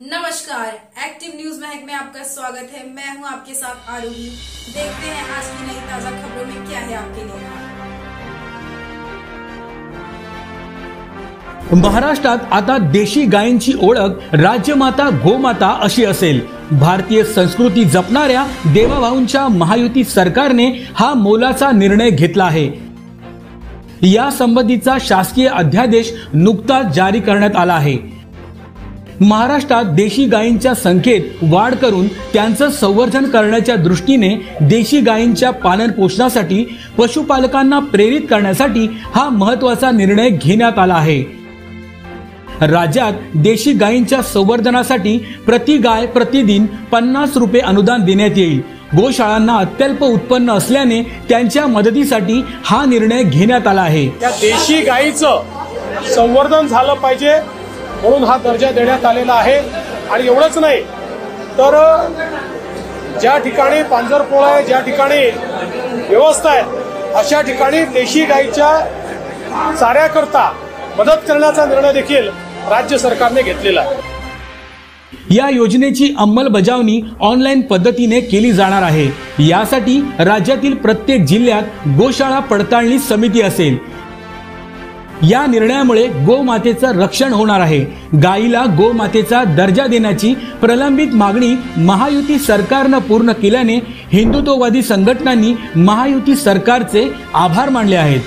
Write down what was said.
नमस्कार, active news Mahak में आपका स्वागत है। मैं हूं आपके साथ आरूही। देखते हैं आज की नई ताजा खबरों में क्या है आपके लिए। महाराष्ट्रात आता देशी गायींची ओळख राज्यमाता गोमाता अशी असेल। भारतीय संस्कृती जपणाऱ्या देवाभाऊंच्या महायुती सरकारने हा मोलाचा निर्णय घेतला आहे। या संबंधीचा शासकीय अध्यादेश नुकताच जारी करण्यात आला आहे। महाराष्ट्रात देशी गायींच्या संख्येत वाढ करून त्यांचं संवर्धन करण्याच्या दृष्टीने देशी गायींच्या पालन पोषणासाठी पशुपालकांना प्रेरित करण्यासाठी हा महत्त्वाचा निर्णय घेण्यात आला आहे। राज्यात देशी गायींच्या संवर्धनासाठी प्रति गाय प्रतिदिन 50 रुपये अनुदान देण्यात येईल। गोशाळांना अत्यल्प उत्पन्न असल्याने त्यांच्या मदतीसाठी हा निर्णय घेण्यात आला आहे। त्या देशी गायीचं संवर्धन झालं पाहिजे म्हणून हा दर्जा देण्यात आलेला आहे। आणि एवढंच नाही तर ज्या ठिकाणी पांजरपोळा आहे, ज्या ठिकाणी व्यवस्था आहे, अशा ठिकाणी देशी गायीच्या चाऱ्याकरता मदत करण्याचा निर्णय देखील राज्य सरकारने घेतलेला आहे। या योजनेची अंमलबजावणी ऑनलाईन पद्धतीने केली जाणार आहे। यासाठी राज्यातील प्रत्येक जिल्ह्यात गोशाळा पडताळणी समिती असेल। या निर्णयामुळे गोमातेचं रक्षण होणार आहे। गायीला गोमातेचा दर्जा देण्याची प्रलंबित मागणी महायुती सरकारनं पूर्ण केल्याने हिंदुत्ववादी संघटनांनी महायुती सरकारचे आभार मानले आहेत।